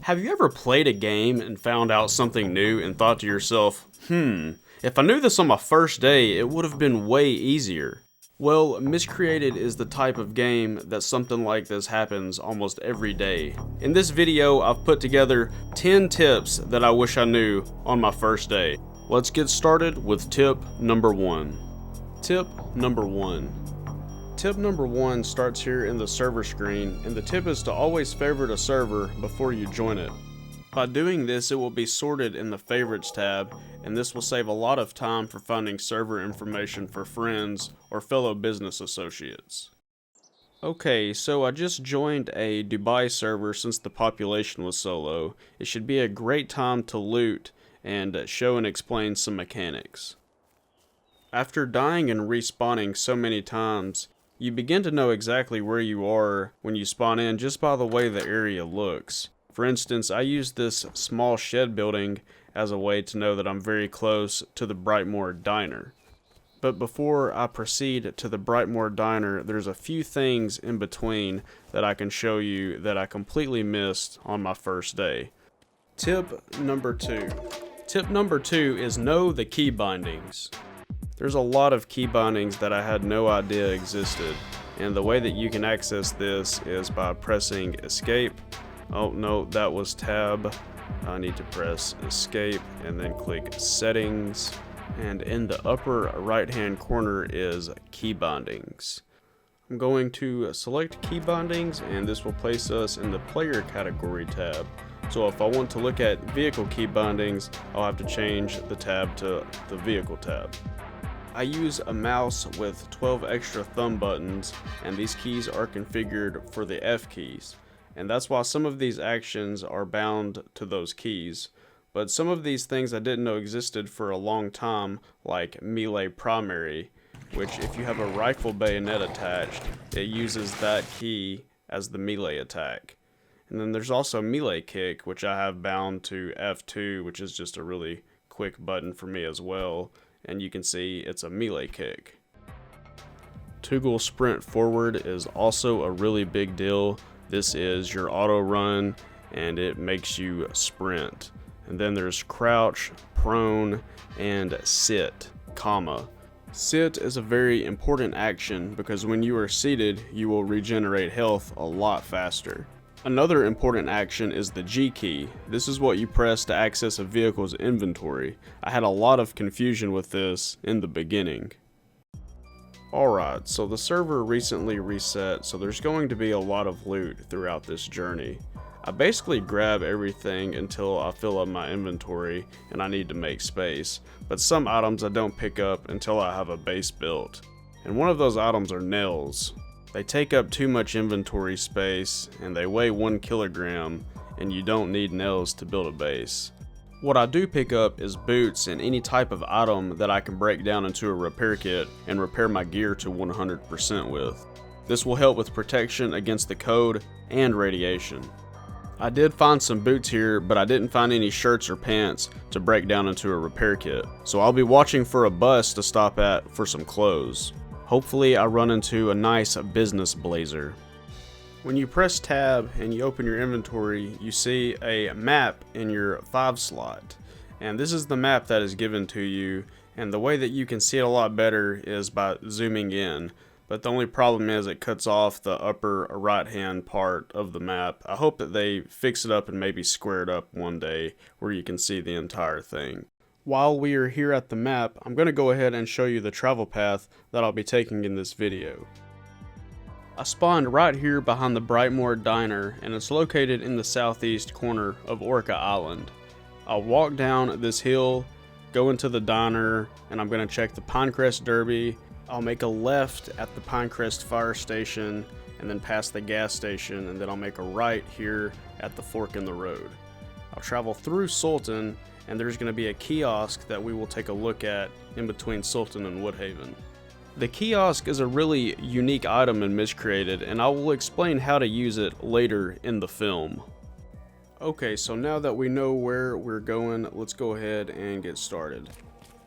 Have you ever played a game and found out something new and thought to yourself, if I knew this on my first day, it would have been way easier? Well, Miscreated is the type of game that something like this happens almost every day. In this video, I've put together 10 tips that I wish I knew on my first day. Let's get started with tip number 1. Tip number 1. Tip number 1 starts here in the server screen, and the tip is to always favorite a server before you join it. By doing this, it will be sorted in the favorites tab, and this will save a lot of time for finding server information for friends or fellow business associates. Okay, so I just joined a Dubai server since the population was so low. It should be a great time to loot and show and explain some mechanics. After dying and respawning so many times, you begin to know exactly where you are when you spawn in just by the way the area looks. For instance, I use this small shed building as a way to know that I'm very close to the Brightmoor Diner. But before I proceed to the Brightmoor Diner, there's a few things in between that I can show you that I completely missed on my first day. Tip number 2. Tip number 2 is know the key bindings. There's a lot of key bindings that I had no idea existed, and the way that you can access this is by pressing escape. Oh no, that was tab. I need to press escape and then click settings, and in the upper right hand corner is key bindings. I'm going to select key bindings, and this will place us in the player category tab. So if I want to look at vehicle key bindings, I'll have to change the tab to the vehicle tab. I use a mouse with 12 extra thumb buttons, and these keys are configured for the F keys. And that's why some of these actions are bound to those keys. But some of these things I didn't know existed for a long time, like melee primary, which if you have a rifle bayonet attached, it uses that key as the melee attack. And then there's also melee kick, which I have bound to F2, which is just a really quick button for me as well. And you can see it's a melee kick. Toggle sprint forward is also a really big deal. This is your auto run, and it makes you sprint. And then there's crouch, prone, and sit, comma. Sit is a very important action because when you are seated, you will regenerate health a lot faster. Another important action is the G key. This is what you press to access a vehicle's inventory. I had a lot of confusion with this in the beginning. Alright, so the server recently reset, so there's going to be a lot of loot throughout this journey. I basically grab everything until I fill up my inventory and I need to make space, but some items I don't pick up until I have a base built. And one of those items are nails. They take up too much inventory space, and they weigh 1 kilogram, and you don't need nails to build a base. What I do pick up is boots and any type of item that I can break down into a repair kit and repair my gear to 100% with. This will help with protection against the code and radiation. I did find some boots here, but I didn't find any shirts or pants to break down into a repair kit, so I'll be watching for a bus to stop at for some clothes. Hopefully I run into a nice business blazer. When you press tab and you open your inventory, you see a map in your 5 slot. And this is the map that is given to you, and the way that you can see it a lot better is by zooming in. But the only problem is it cuts off the upper right hand part of the map. I hope that they fix it up and maybe square it up one day where you can see the entire thing. While we are here at the map, I'm going to go ahead and show you the travel path that I'll be taking in this video. I spawned right here behind the Brightmoor Diner, and it's located in the southeast corner of Orca Island. I'll walk down this hill, go into the diner, and I'm going to check the Pinecrest Derby. I'll make a left at the Pinecrest Fire Station, and then past the gas station, and then I'll make a right here at the fork in the road. I'll travel through Sultan, and there's going to be a kiosk that we will take a look at in between Sultan and Woodhaven. The kiosk is a really unique item in Miscreated, and I will explain how to use it later in the film. Okay, so now that we know where we're going, let's go ahead and get started.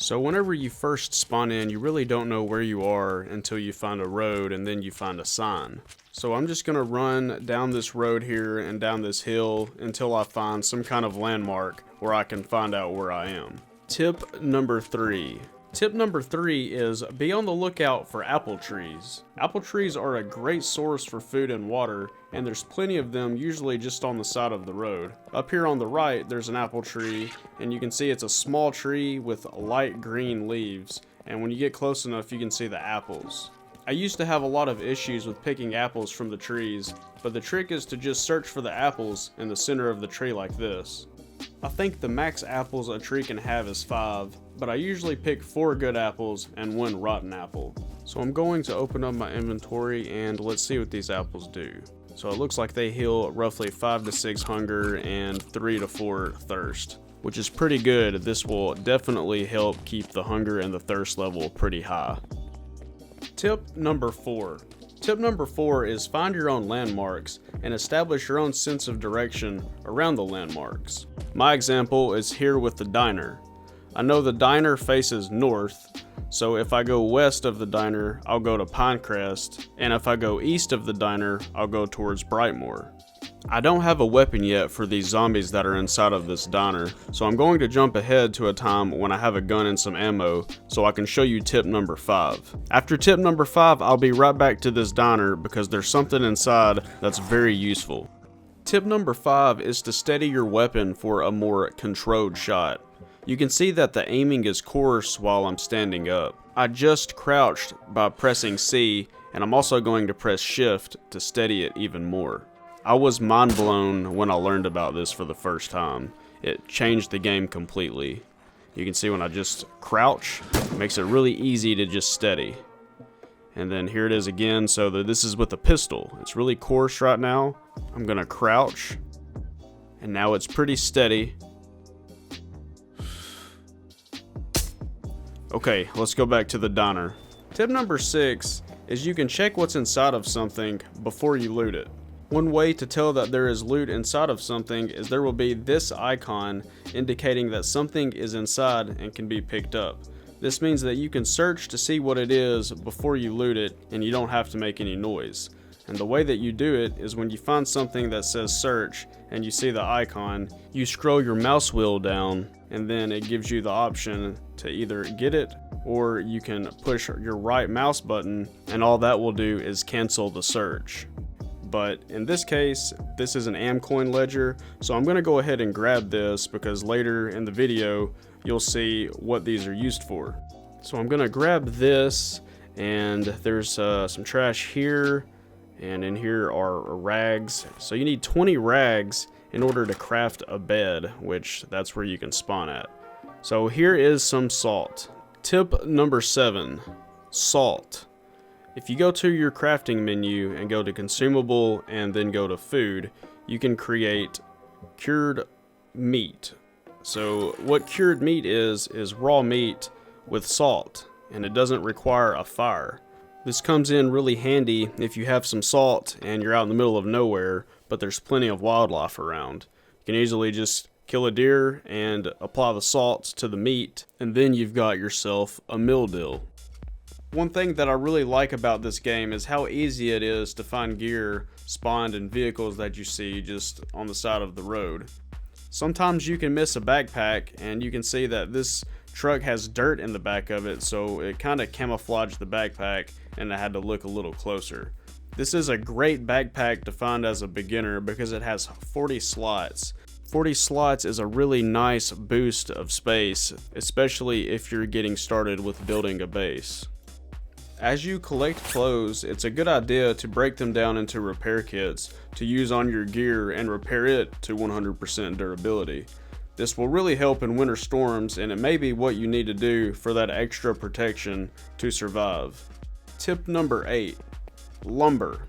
So whenever you first spawn in, you really don't know where you are until you find a road and then you find a sign. So I'm just gonna run down this road here and down this hill until I find some kind of landmark where I can find out where I am. Tip number 3. Tip number 3 is be on the lookout for apple trees. Apple trees are a great source for food and water, and there's plenty of them usually just on the side of the road. Up here on the right, there's an apple tree, and you can see it's a small tree with light green leaves, and when you get close enough, you can see the apples. I used to have a lot of issues with picking apples from the trees, but the trick is to just search for the apples in the center of the tree like this. I think the max apples a tree can have is 5, but I usually pick 4 good apples and 1 rotten apple. So I'm going to open up my inventory and let's see what these apples do. So it looks like they heal roughly 5 to 6 hunger and 3 to 4 thirst, which is pretty good. This will definitely help keep the hunger and the thirst level pretty high. Tip number 4. Tip number 4 is find your own landmarks and establish your own sense of direction around the landmarks. My example is here with the diner. I know the diner faces north, so if I go west of the diner, I'll go to Pinecrest, and if I go east of the diner, I'll go towards Brightmoor. I don't have a weapon yet for these zombies that are inside of this diner, so I'm going to jump ahead to a time when I have a gun and some ammo so I can show you tip number 5. After tip number 5, I'll be right back to this diner because there's something inside that's very useful. Tip number 5 is to steady your weapon for a more controlled shot. You can see that the aiming is coarse while I'm standing up. I just crouched by pressing C, and I'm also going to press Shift to steady it even more. I was mind blown when I learned about this for the first time. It changed the game completely. You can see when I just crouch, it makes it really easy to just steady. And then here it is again, so this is with a pistol. It's really coarse right now. I'm gonna crouch, and now it's pretty steady. Okay, let's go back to the diner. Tip number 6 is you can check what's inside of something before you loot it. One way to tell that there is loot inside of something is there will be this icon indicating that something is inside and can be picked up. This means that you can search to see what it is before you loot it and you don't have to make any noise. And the way that you do it is when you find something that says search and you see the icon, you scroll your mouse wheel down and then it gives you the option to either get it or you can push your right mouse button and all that will do is cancel the search. But in this case, this is an Amcoin ledger, so I'm gonna go ahead and grab this because later in the video, you'll see what these are used for. So I'm gonna grab this, and there's some trash here, and in here are rags. So you need 20 rags in order to craft a bed, which that's where you can spawn at. So here is some salt. Tip number 7, salt. If you go to your crafting menu and go to consumable and then go to food, you can create cured meat. So what cured meat is raw meat with salt, and it doesn't require a fire. This comes in really handy if you have some salt and you're out in the middle of nowhere, but there's plenty of wildlife around. You can easily just kill a deer and apply the salt to the meat, and then you've got yourself a meal deal. One thing that I really like about this game is how easy it is to find gear spawned in vehicles that you see just on the side of the road. Sometimes you can miss a backpack and you can see that this truck has dirt in the back of it, so it kind of camouflaged the backpack and I had to look a little closer. This is a great backpack to find as a beginner because it has 40 slots. 40 slots is a really nice boost of space, especially if you're getting started with building a base. As you collect clothes, it's a good idea to break them down into repair kits to use on your gear and repair it to 100% durability. This will really help in winter storms, and it may be what you need to do for that extra protection to survive. Tip number 8, lumber.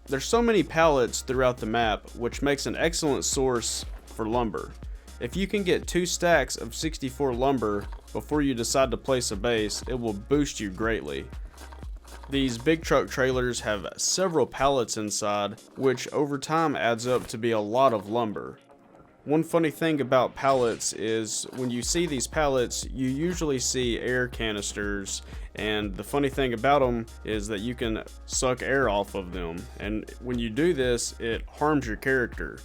There's so many pallets throughout the map, which makes an excellent source for lumber. If you can get 2 stacks of 64 lumber before you decide to place a base, it will boost you greatly. These big truck trailers have several pallets inside, which over time adds up to be a lot of lumber. One funny thing about pallets is when you see these pallets, you usually see air canisters, and the funny thing about them is that you can suck air off of them, and when you do this, it harms your character.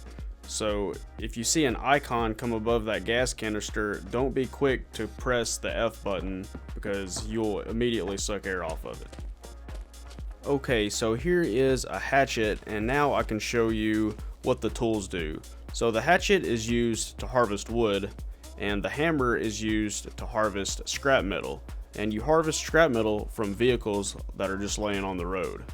So if you see an icon come above that gas canister, don't be quick to press the F button because you'll immediately suck air off of it. Okay, so here is a hatchet, and now I can show you what the tools do. So the hatchet is used to harvest wood, and the hammer is used to harvest scrap metal. And you harvest scrap metal from vehicles that are just laying on the road.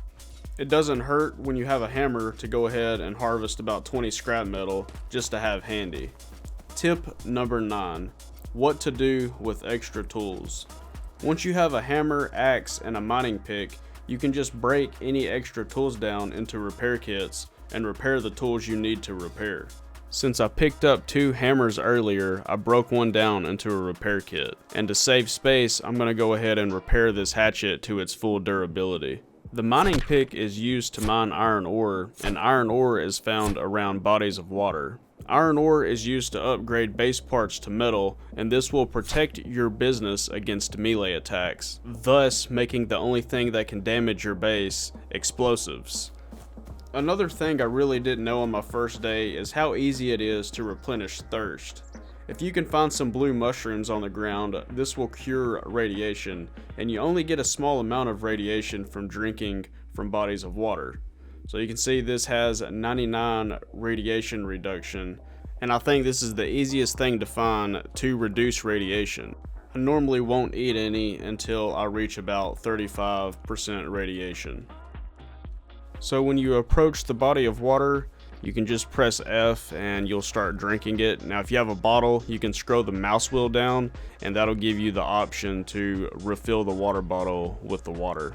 It doesn't hurt when you have a hammer to go ahead and harvest about 20 scrap metal just to have handy. Tip number 9, what to do with extra tools. Once you have a hammer, axe, and a mining pick, you can just break any extra tools down into repair kits and repair the tools you need to repair. Since I picked up 2 hammers earlier, I broke one down into a repair kit. And to save space, I'm going to go ahead and repair this hatchet to its full durability. The mining pick is used to mine iron ore, and iron ore is found around bodies of water. Iron ore is used to upgrade base parts to metal, and this will protect your business against melee attacks, thus making the only thing that can damage your base explosives. Another thing I really didn't know on my first day is how easy it is to replenish thirst. If you can find some blue mushrooms on the ground, this will cure radiation, and you only get a small amount of radiation from drinking from bodies of water. So you can see this has 99 radiation reduction, and I think this is the easiest thing to find to reduce radiation. I normally won't eat any until I reach about 35% radiation. So when you approach the body of water, you can just press F and you'll start drinking it. Now if you have a bottle, you can scroll the mouse wheel down and that'll give you the option to refill the water bottle with the water.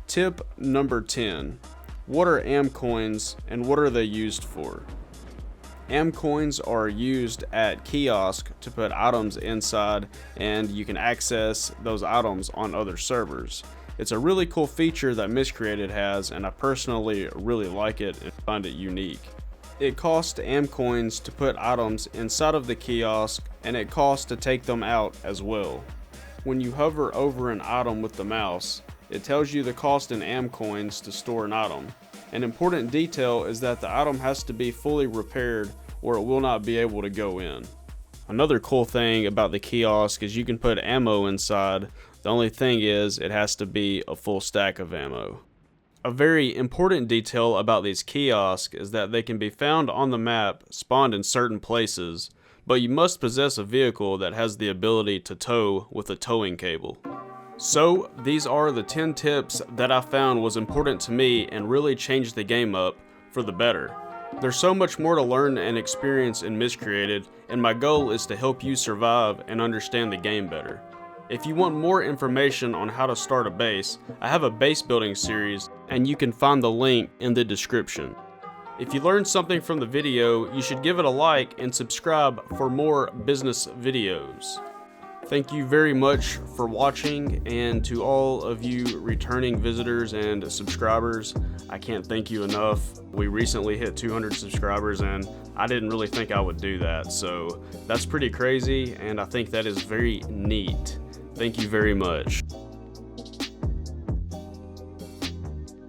Tip number 10. What are AM coins and what are they used for? AM coins are used at kiosk to put items inside, and you can access those items on other servers. It's a really cool feature that Miscreated has, and I personally really like it and find it unique. It costs AM coins to put items inside of the kiosk, and it costs to take them out as well. When you hover over an item with the mouse, it tells you the cost in AM coins to store an item. An important detail is that the item has to be fully repaired or it will not be able to go in. Another cool thing about the kiosk is you can put ammo inside. The only thing is it has to be a full stack of ammo. A very important detail about these kiosks is that they can be found on the map, spawned in certain places, but you must possess a vehicle that has the ability to tow with a towing cable. So these are the 10 tips that I found was important to me and really changed the game up for the better. There's so much more to learn and experience in Miscreated, and my goal is to help you survive and understand the game better. If you want more information on how to start a base, I have a base building series, and you can find the link in the description. If you learned something from the video, you should give it a like and subscribe for more business videos. Thank you very much for watching, and to all of you returning visitors and subscribers, I can't thank you enough. We recently hit 200 subscribers and I didn't really think I would do that, so that's pretty crazy and I think that is very neat. Thank you very much.